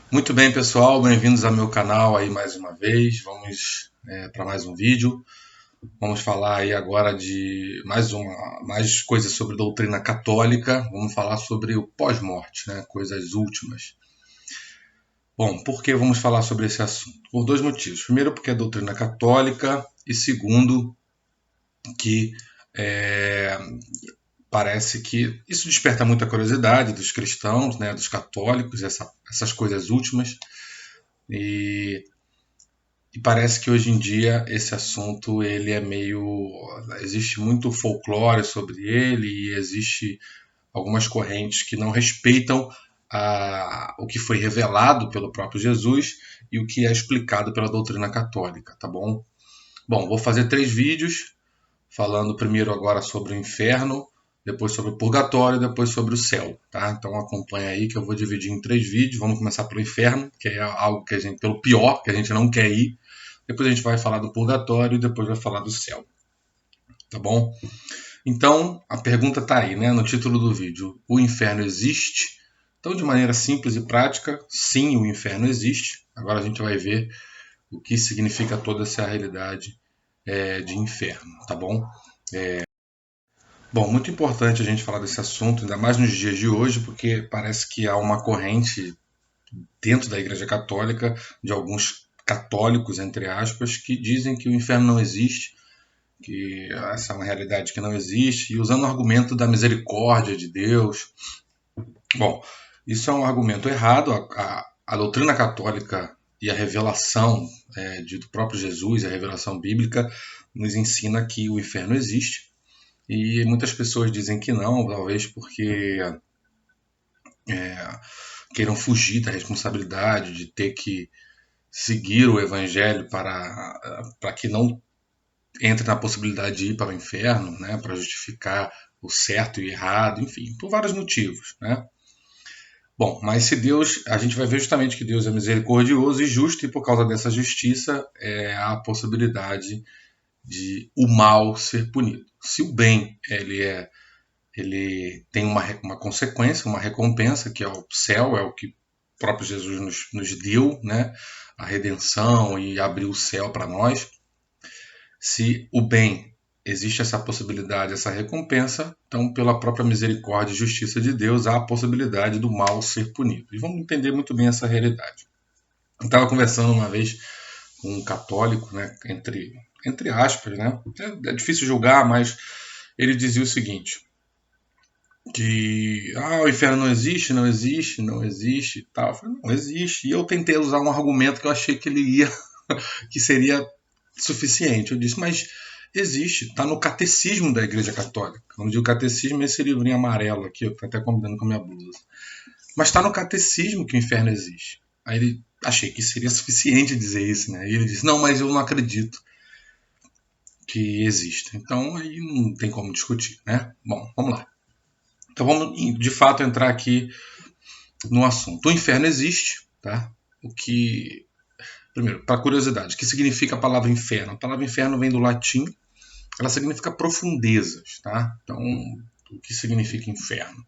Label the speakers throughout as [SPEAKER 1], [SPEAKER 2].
[SPEAKER 1] Muito bem, pessoal, bem-vindos ao meu canal aí mais uma vez. Vamos para mais um vídeo. Vamos falar aí agora de mais coisas sobre doutrina católica. Vamos falar sobre o pós-morte, né? Coisas últimas. Bom, por que vamos falar sobre esse assunto? Por dois motivos. Primeiro, porque é doutrina católica, e segundo, que é, parece que isso desperta muita curiosidade dos cristãos, né? Dos católicos, essas coisas últimas. E E parece que hoje em dia esse assunto ele é meio existe muito folclore sobre ele e existe algumas correntes que não respeitam o que foi revelado pelo próprio Jesus e o que é explicado pela doutrina católica, tá bom? Bom, vou fazer 3 vídeos falando primeiro agora sobre o inferno, depois sobre o purgatório, depois sobre o céu, tá? Então acompanha aí que eu vou dividir em 3 vídeos. Vamos começar pelo inferno, que é algo que a gente, pelo pior, que a gente não quer ir. Depois a gente vai falar do purgatório e depois vai falar do céu, tá bom? Então, a pergunta está aí, né, no título do vídeo. O inferno existe? Então, de maneira simples e prática, sim, o inferno existe. Agora a gente vai ver o que significa toda essa realidade de inferno, tá bom? Bom, muito importante a gente falar desse assunto, ainda mais nos dias de hoje, porque parece que há uma corrente dentro da Igreja Católica, de alguns católicos, entre aspas, que dizem que o inferno não existe, que essa é uma realidade que não existe, e usando o argumento da misericórdia de Deus. Bom, isso é um argumento errado. A doutrina católica e a revelação do próprio Jesus, a revelação bíblica, nos ensina que o inferno existe. E muitas pessoas dizem que não, talvez porque queiram fugir da responsabilidade de ter que seguir o evangelho para que não entre na possibilidade de ir para o inferno, né, para justificar o certo e o errado, enfim, por vários motivos, né? Bom, mas se Deus, a gente vai ver justamente que Deus é misericordioso e justo, e por causa dessa justiça há a possibilidade de o mal ser punido. Se o bem ele tem uma consequência, uma recompensa, que é o céu, é o que o próprio Jesus nos deu, né? A redenção e abriu o céu para nós. Se o bem existe essa possibilidade, essa recompensa, então pela própria misericórdia e justiça de Deus há a possibilidade do mal ser punido. E vamos entender muito bem essa realidade. Eu estava conversando uma vez com um católico, né, entre aspas, né? É difícil julgar, mas ele dizia o seguinte: que o inferno não existe, não existe, não existe e tal. Eu falei, não existe. E eu tentei usar um argumento que eu achei que ele ia, que seria suficiente. Eu disse, mas existe, está no catecismo da Igreja Católica. Quando eu digo catecismo, é esse livrinho amarelo aqui, eu estou até combinando com a minha blusa. Mas está no catecismo que o inferno existe. Aí ele, achei que seria suficiente dizer isso, né? E ele disse, não, mas eu não acredito que exista. Então aí não tem como discutir, né? Bom, vamos lá. Então vamos de fato entrar aqui no assunto. O inferno existe, tá? O que primeiro, para curiosidade, o que significa a palavra inferno? A palavra inferno vem do latim, ela significa profundezas, tá? Então, o que significa inferno?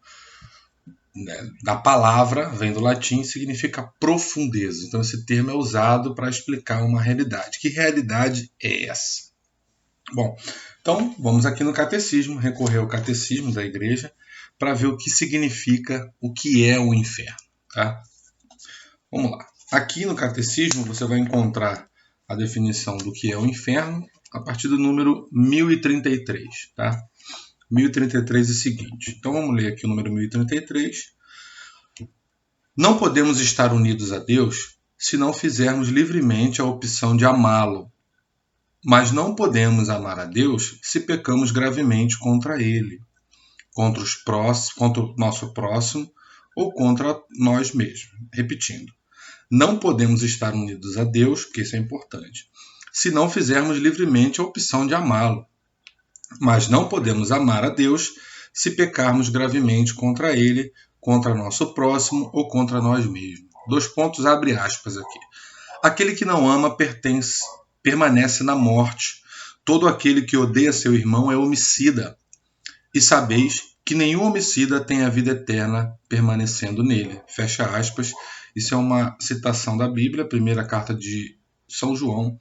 [SPEAKER 1] Da palavra, vem do latim, significa profundeza. Então, esse termo é usado para explicar uma realidade. Que realidade é essa? Bom, então vamos aqui no catecismo, recorrer ao catecismo da igreja, para ver o que significa, o que é o inferno, tá? Vamos lá. Aqui no catecismo você vai encontrar a definição do que é o inferno a partir do número 1033, tá? 1033 é o seguinte. Então vamos ler aqui o número 1033. Não podemos estar unidos a Deus se não fizermos livremente a opção de amá-lo. Mas não podemos amar a Deus se pecamos gravemente contra Ele, contra o nosso próximo ou contra nós mesmos. Repetindo. Não podemos estar unidos a Deus, porque isso é importante, se não fizermos livremente a opção de amá-lo. Mas não podemos amar a Deus se pecarmos gravemente contra Ele, contra nosso próximo ou contra nós mesmos. 2 pontos, abre aspas aqui. Aquele que não ama permanece na morte. Todo aquele que odeia seu irmão é homicida. E sabeis que nenhum homicida tem a vida eterna permanecendo nele. Fecha aspas. Isso é uma citação da Bíblia, primeira carta de São João,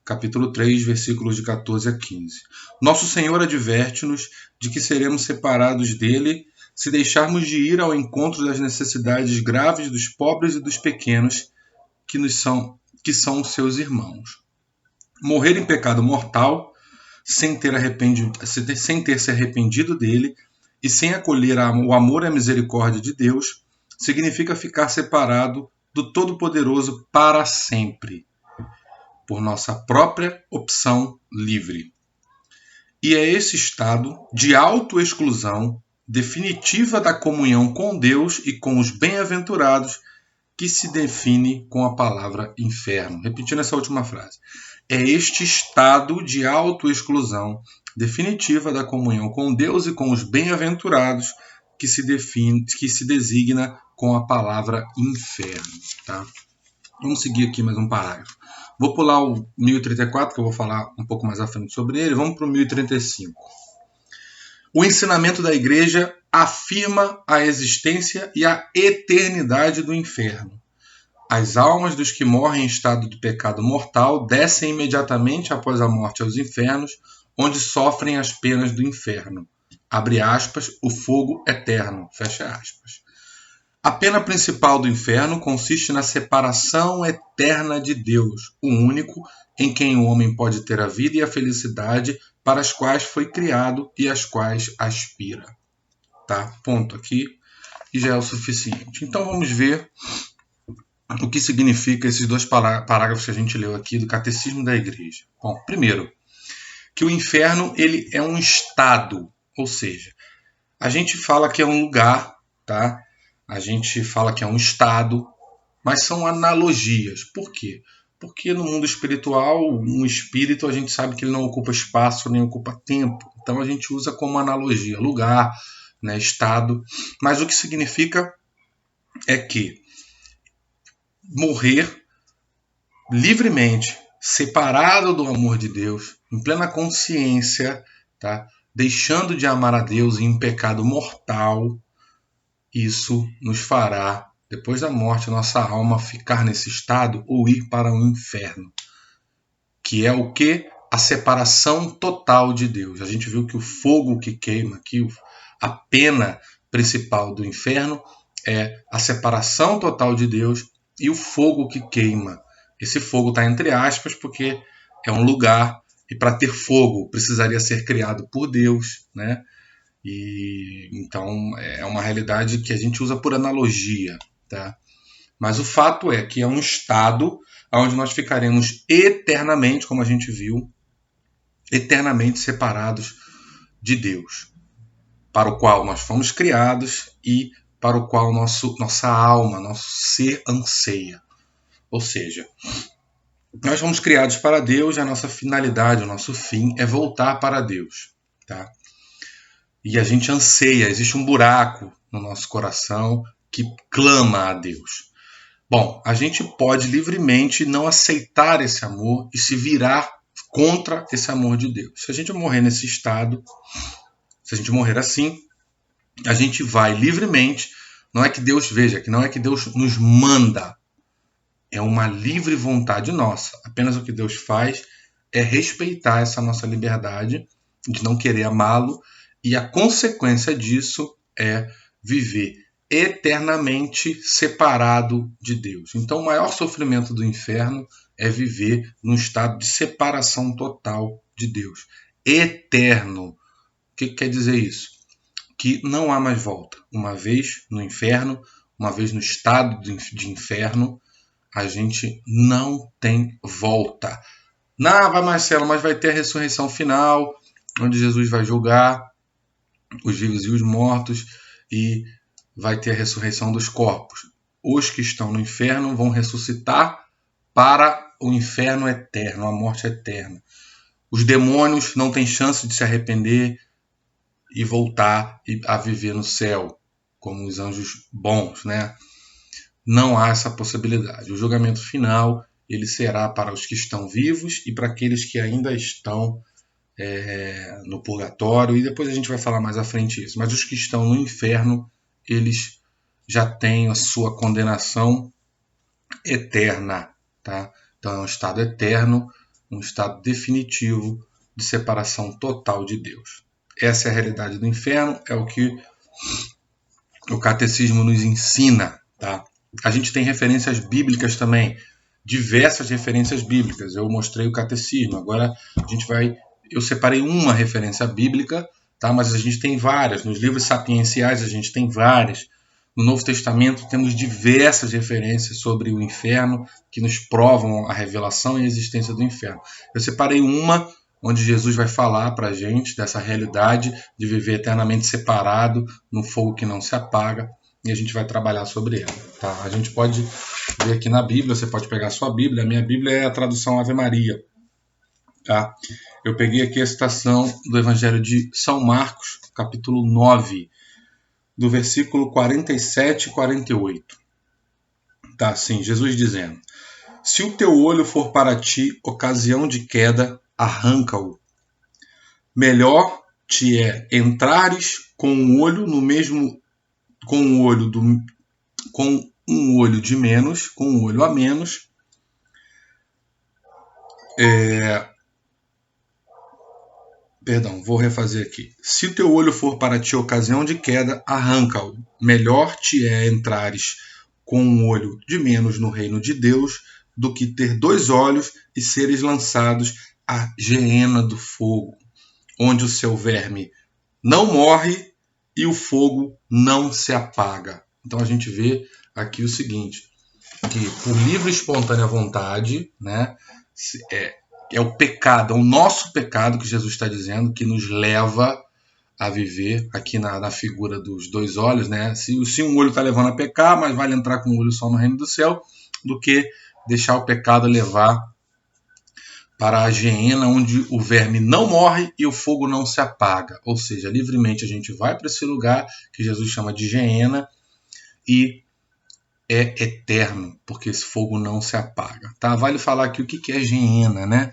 [SPEAKER 1] capítulo 3, versículos de 14 a 15. Nosso Senhor adverte-nos de que seremos separados dele se deixarmos de ir ao encontro das necessidades graves dos pobres e dos pequenos que são os seus irmãos. Morrer em pecado mortal, sem ter se arrependido dele e sem acolher o amor e a misericórdia de Deus, significa ficar separado do Todo-Poderoso para sempre, por nossa própria opção livre. E é esse estado de autoexclusão definitiva da comunhão com Deus e com os bem-aventurados que se define com a palavra inferno. Repetindo essa última frase. É este estado de autoexclusão definitiva da comunhão com Deus e com os bem-aventurados que se designa com a palavra inferno. Tá? Vamos seguir aqui mais um parágrafo. Vou pular o 1034, que eu vou falar um pouco mais à frente sobre ele. Vamos para o 1035. O ensinamento da Igreja afirma a existência e a eternidade do inferno. As almas dos que morrem em estado de pecado mortal descem imediatamente após a morte aos infernos, onde sofrem as penas do inferno. Abre aspas, o fogo eterno. Fecha aspas. A pena principal do inferno consiste na separação eterna de Deus, o único em quem o homem pode ter a vida e a felicidade para as quais foi criado e às quais aspira. Tá? Ponto aqui. E já é o suficiente. Então vamos ver o que significa esses dois parágrafos que a gente leu aqui do Catecismo da Igreja. Bom, primeiro, que o inferno ele é um estado, ou seja, a gente fala que é um lugar, tá? A gente fala que é um estado, mas são analogias. Por quê? Porque no mundo espiritual, um espírito, a gente sabe que ele não ocupa espaço nem ocupa tempo. Então a gente usa como analogia lugar, né, estado. Mas o que significa é que morrer livremente, separado do amor de Deus, em plena consciência, tá? Deixando de amar a Deus em pecado mortal, isso nos fará, depois da morte, a nossa alma ficar nesse estado ou ir para o inferno. Que é o que? A separação total de Deus. A gente viu que o fogo que queima, que a pena principal do inferno é a separação total de Deus e o fogo que queima. Esse fogo está entre aspas porque é um lugar e para ter fogo precisaria ser criado por Deus, né? E então é uma realidade que a gente usa por analogia, tá? Mas o fato é que é um estado onde nós ficaremos eternamente, como a gente viu, eternamente separados de Deus, para o qual nós fomos criados e para o qual nossa alma, nosso ser anseia. Ou seja, nós fomos criados para Deus e a nossa finalidade, o nosso fim é voltar para Deus, tá? E a gente anseia, existe um buraco no nosso coração que clama a Deus. Bom, a gente pode livremente não aceitar esse amor e se virar contra esse amor de Deus. Se a gente morrer nesse estado, se a gente morrer assim, a gente vai livremente. Não é que Deus veja, que não é que Deus nos manda. É uma livre vontade nossa. Apenas o que Deus faz é respeitar essa nossa liberdade de não querer amá-lo. E a consequência disso é viver eternamente separado de Deus. Então, o maior sofrimento do inferno é viver num estado de separação total de Deus. Eterno. O que quer dizer isso? Que não há mais volta. Uma vez no inferno, uma vez no estado de inferno, a gente não tem volta. Não, vai Marcelo, mas vai ter a ressurreição final, onde Jesus vai julgar os vivos e os mortos, e vai ter a ressurreição dos corpos. Os que estão no inferno vão ressuscitar para o inferno eterno, a morte eterna. Os demônios não têm chance de se arrepender e voltar a viver no céu, como os anjos bons, né? Não há essa possibilidade. O julgamento final ele será para os que estão vivos e para aqueles que ainda estão no purgatório, e depois a gente vai falar mais à frente isso. Mas os que estão no inferno, eles já têm a sua condenação eterna, tá? Então é um estado eterno, um estado definitivo de separação total de Deus. Essa é a realidade do inferno, é o que o catecismo nos ensina, tá? A gente tem referências bíblicas também, diversas referências bíblicas. Eu mostrei o catecismo, agora eu separei uma referência bíblica, tá? Mas a gente tem várias. Nos livros sapienciais a gente tem várias. No Novo Testamento temos diversas referências sobre o inferno que nos provam a revelação e a existência do inferno. Eu separei uma onde Jesus vai falar para a gente dessa realidade de viver eternamente separado no fogo que não se apaga, e a gente vai trabalhar sobre ela. Tá? A gente pode ver aqui na Bíblia, você pode pegar a sua Bíblia, a minha Bíblia é a tradução Ave Maria. Tá? Eu peguei aqui a citação do Evangelho de São Marcos, capítulo 9, do versículo 47 e 48. Tá assim, Jesus dizendo: se o teu olho for para ti ocasião de queda, arranca-o. Melhor te é entrares com um olho no mesmo com um olho de menos, com um olho a menos, vou refazer aqui. Se o teu olho for para ti ocasião de queda, arranca-o. Melhor te é entrares com um olho de menos no reino de Deus do que ter 2 olhos e seres lançados à geena do fogo, onde o seu verme não morre e o fogo não se apaga. Então a gente vê aqui o seguinte, que por livre e espontânea vontade, né, é o pecado, é o nosso pecado que Jesus está dizendo, que nos leva a viver aqui na figura dos 2 olhos, né? Se um olho está levando a pecar, mas vale entrar com um olho só no reino do céu, do que deixar o pecado levar para a geena, onde o verme não morre e o fogo não se apaga. Ou seja, livremente a gente vai para esse lugar que Jesus chama de geena e é eterno, porque esse fogo não se apaga. Tá? Vale falar aqui o que é geena, né?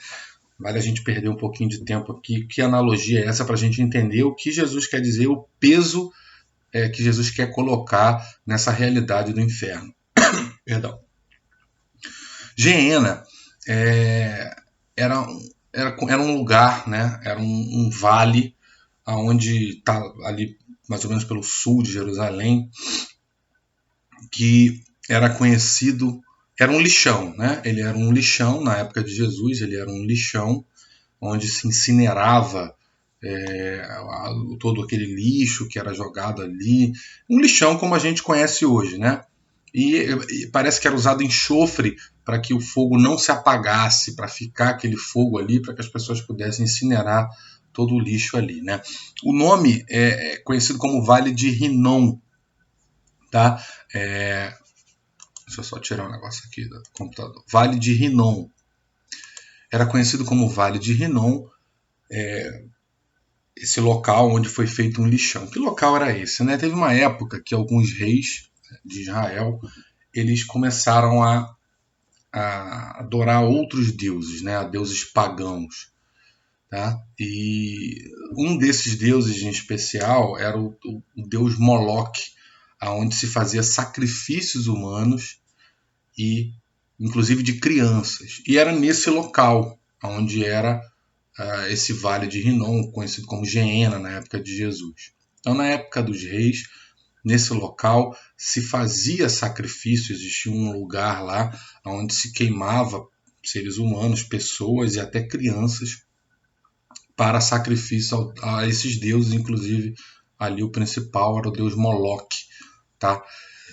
[SPEAKER 1] Vale a gente perder um pouquinho de tempo aqui. Que analogia é essa para a gente entender o que Jesus quer dizer, o peso que Jesus quer colocar nessa realidade do inferno. Perdão. Geena era um lugar, né? Era um vale onde está ali mais ou menos pelo sul de Jerusalém, que era conhecido, era um lixão, né? Ele era um lixão na época de Jesus, ele era um lixão onde se incinerava todo aquele lixo que era jogado ali, um lixão como a gente conhece hoje, né? E parece que era usado enxofre para que o fogo não se apagasse, para ficar aquele fogo ali, para que as pessoas pudessem incinerar todo o lixo ali, né? O nome é conhecido como Vale de Rinom, tá? Deixa eu só tirar um negócio aqui do computador. Vale de Rinom. Era conhecido como Vale de Rinom, esse local onde foi feito um lixão. Que local era esse, né? Teve uma época que alguns reis de Israel, eles começaram a adorar outros deuses, né? A deuses pagãos. Tá? E um desses deuses em especial era o deus Moloque, onde se fazia sacrifícios humanos e inclusive de crianças. E era nesse local onde era esse vale de Rinom, conhecido como Geena na época de Jesus. Então, na época dos reis, nesse local se fazia sacrifício, existia um lugar lá onde se queimava seres humanos, pessoas e até crianças para sacrifício a esses deuses, inclusive ali o principal era o deus Moloque. Tá?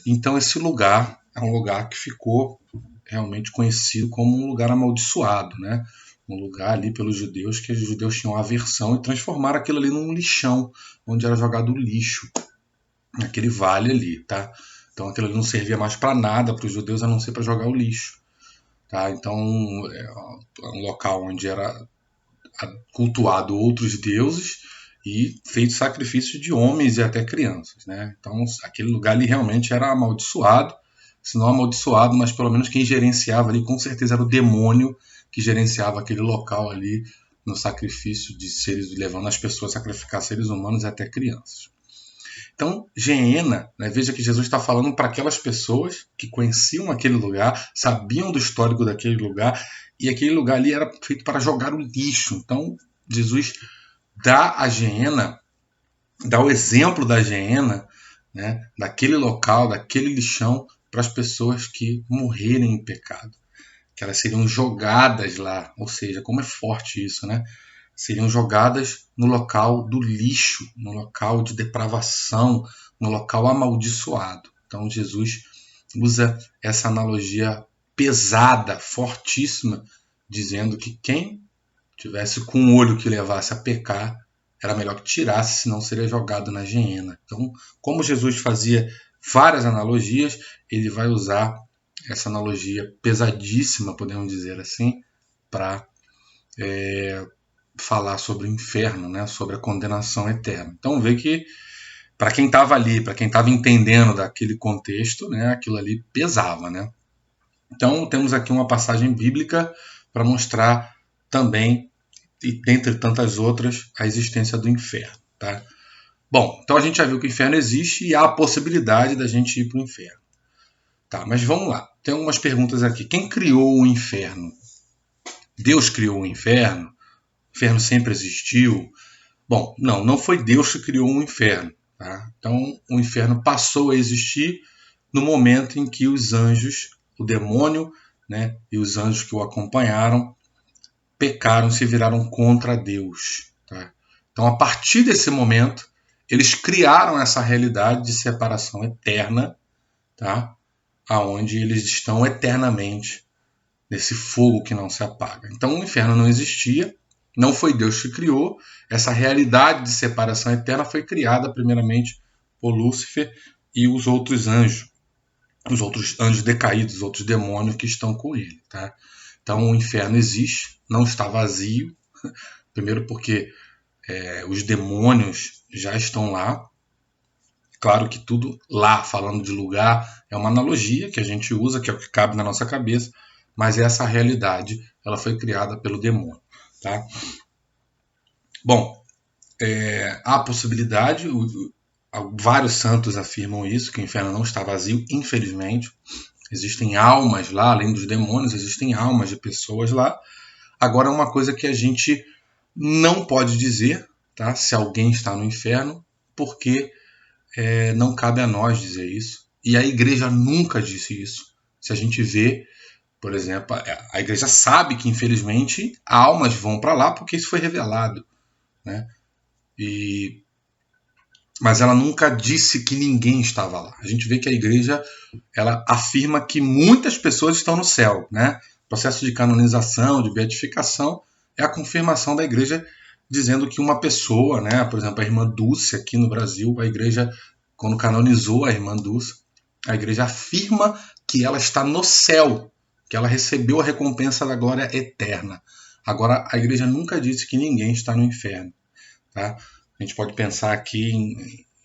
[SPEAKER 1] Então esse lugar é um lugar que ficou realmente conhecido como um lugar amaldiçoado, né? Um lugar ali pelos judeus que os judeus tinham aversão e transformaram aquilo ali num lixão, onde era jogado lixo, naquele vale ali, tá? Então aquilo ali não servia mais para nada para os judeus a não ser para jogar o lixo, tá? Então é um local onde era cultuado outros deuses e feito sacrifício de homens e até crianças, né? Então aquele lugar ali realmente era amaldiçoado, se não amaldiçoado, mas pelo menos quem gerenciava ali com certeza era o demônio que gerenciava aquele local ali no sacrifício de seres, levando as pessoas a sacrificar seres humanos e até crianças. Então, Geena, né, veja que Jesus está falando para aquelas pessoas que conheciam aquele lugar, sabiam do histórico daquele lugar, e aquele lugar ali era feito para jogar o lixo. Então, Jesus dá a Geena, dá o exemplo da Geena, né, daquele local, daquele lixão, para as pessoas que morrerem em pecado, que elas seriam jogadas lá, ou seja, como é forte isso, né? Seriam jogadas no local do lixo, no local de depravação, no local amaldiçoado. Então Jesus usa essa analogia pesada, fortíssima, dizendo que quem tivesse com um olho que levasse a pecar, era melhor que tirasse, senão seria jogado na geena. Então, como Jesus fazia várias analogias, ele vai usar essa analogia pesadíssima, podemos dizer assim, para falar sobre o inferno, né? Sobre a condenação eterna. Então vê que para quem estava ali, para quem estava entendendo daquele contexto, né? Aquilo ali pesava, né? Então temos aqui uma passagem bíblica para mostrar também, e dentre tantas outras, a existência do inferno, tá? Bom, então a gente já viu que o inferno existe e há a possibilidade da gente ir para o inferno. Tá, mas vamos lá. Tem algumas perguntas aqui. Quem criou o inferno? Deus criou o inferno? O inferno sempre existiu? Bom, não foi Deus que criou o inferno. Tá? Então, o inferno passou a existir no momento em que os anjos, o demônio, né, e os anjos que o acompanharam, pecaram, se viraram contra Deus. Tá? Então, a partir desse momento, eles criaram essa realidade de separação eterna, tá? Aonde eles estão eternamente nesse fogo que não se apaga. Então, o inferno não existia, não foi Deus que criou. Essa realidade de separação eterna foi criada primeiramente por Lúcifer e os outros anjos decaídos, os outros demônios que estão com ele. Tá? Então o inferno existe, não está vazio, primeiro porque os demônios já estão lá. Claro que tudo lá, falando de lugar, é uma analogia que a gente usa, que é o que cabe na nossa cabeça, mas essa realidade ela foi criada pelo demônio. Tá? Bom, há a possibilidade, vários santos afirmam isso, que o inferno não está vazio, infelizmente. Existem almas lá, além dos demônios, existem almas de pessoas lá. Agora, uma coisa que a gente não pode dizer, tá? Se alguém está no inferno, porque não cabe a nós dizer isso. E a igreja nunca disse isso. Se a gente vê, por exemplo, a igreja sabe que, infelizmente, almas vão para lá porque isso foi revelado, né? Mas ela nunca disse que ninguém estava lá. A gente vê que a igreja ela afirma que muitas pessoas estão no céu, né? O processo de canonização, de beatificação, é a confirmação da igreja dizendo que uma pessoa, né? Por exemplo, a irmã Dulce aqui no Brasil, a igreja, quando canonizou a irmã Dulce, a igreja afirma que ela está no céu, que ela recebeu a recompensa da glória eterna. Agora, a igreja nunca disse que ninguém está no inferno, tá? A gente pode pensar aqui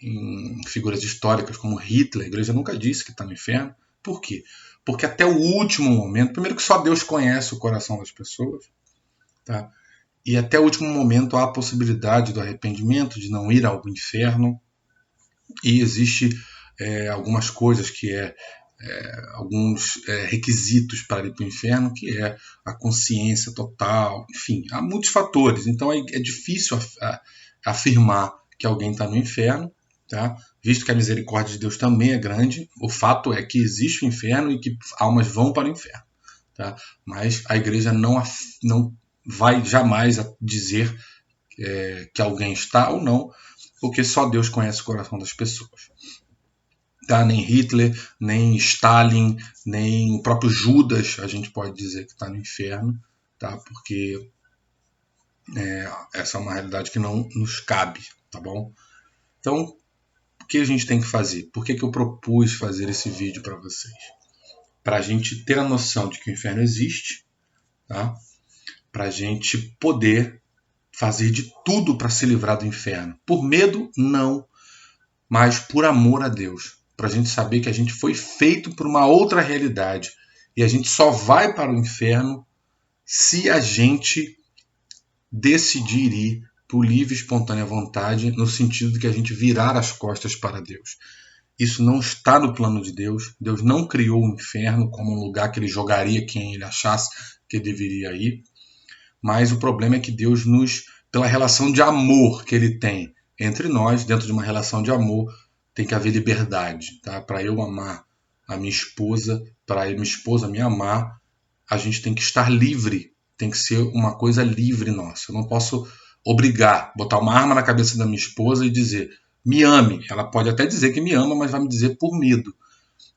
[SPEAKER 1] em figuras históricas como Hitler. A igreja nunca disse que está no inferno. Por quê? Porque até o último momento, primeiro que só Deus conhece o coração das pessoas, tá? E até o último momento há a possibilidade do arrependimento, de não ir ao inferno. E existe algumas coisas que alguns requisitos para ir para o inferno, que é a consciência total, enfim, há muitos fatores. Então é difícil afirmar que alguém está no inferno, tá? Visto que a misericórdia de Deus também é grande. O fato é que existe o inferno e que almas vão para o inferno, tá? Mas a igreja não vai jamais dizer que alguém está ou não, porque só Deus conhece o coração das pessoas. Tá? Nem Hitler, nem Stalin, nem o próprio Judas a gente pode dizer que está no inferno, tá? Porque essa é uma realidade que não nos cabe, tá bom? Então, o que a gente tem que fazer? Por que eu propus fazer esse vídeo para vocês? Para a gente ter a noção de que o inferno existe, tá? Para a gente poder fazer de tudo para se livrar do inferno. Por medo, não, mas por amor a Deus. Para a gente saber que a gente foi feito por uma outra realidade. E a gente só vai para o inferno se a gente decidir ir por livre e espontânea vontade, no sentido de que a gente virar as costas para Deus. Isso não está no plano de Deus. Deus não criou o inferno como um lugar que ele jogaria quem ele achasse que deveria ir. Mas o problema é que Deus pela relação de amor que ele tem entre nós, dentro de uma relação de amor, tem que haver liberdade. Tá? Para eu amar a minha esposa, para a minha esposa me amar, a gente tem que estar livre. Tem que ser uma coisa livre nossa. Eu não posso obrigar, botar uma arma na cabeça da minha esposa e dizer, me ame. Ela pode até dizer que me ama, mas vai me dizer por medo.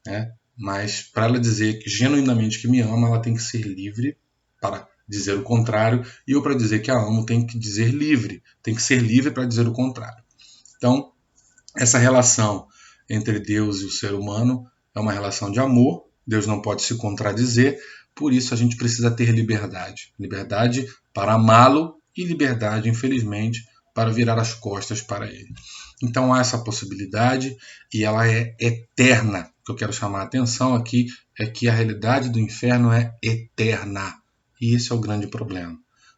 [SPEAKER 1] Né? Mas para ela dizer genuinamente que me ama, ela tem que ser livre para dizer o contrário, e eu, para dizer que a amo, tenho que dizer livre. Tem que ser livre para dizer o contrário. Então, essa relação entre Deus e o ser humano é uma relação de amor. Deus não pode se contradizer, por isso a gente precisa ter liberdade. Liberdade para amá-lo e liberdade, infelizmente, para virar as costas para ele. Então há essa possibilidade e ela é eterna. O que eu quero chamar a atenção aqui é que a realidade do inferno é eterna. E esse é o grande problema.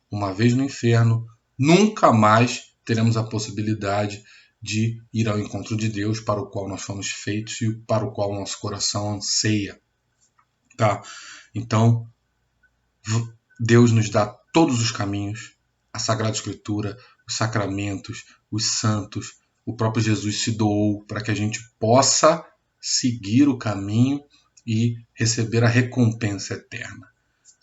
[SPEAKER 1] Uma vez no inferno, nunca mais teremos a possibilidade de ir ao encontro de Deus, para o qual nós fomos feitos e para o qual nosso coração anseia. Tá? Então, Deus nos dá todos os caminhos, a Sagrada Escritura, os sacramentos, os santos, o próprio Jesus se doou para que a gente possa seguir o caminho e receber a recompensa eterna.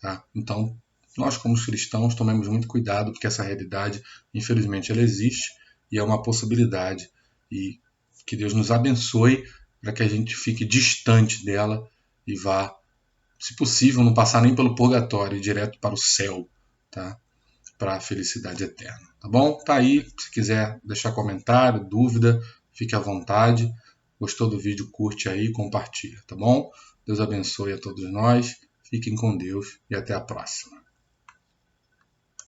[SPEAKER 1] Tá? Então, nós como cristãos tomemos muito cuidado, porque essa realidade, infelizmente, ela existe e é uma possibilidade. E que Deus nos abençoe para que a gente fique distante dela e vá, se possível, não passar nem pelo purgatório, direto para o céu, tá? Para a felicidade eterna. Tá bom? Tá aí. Se quiser deixar comentário, dúvida, fique à vontade. Gostou do vídeo? Curte aí e compartilha, tá bom? Deus abençoe a todos nós. Fiquem com Deus e até a próxima.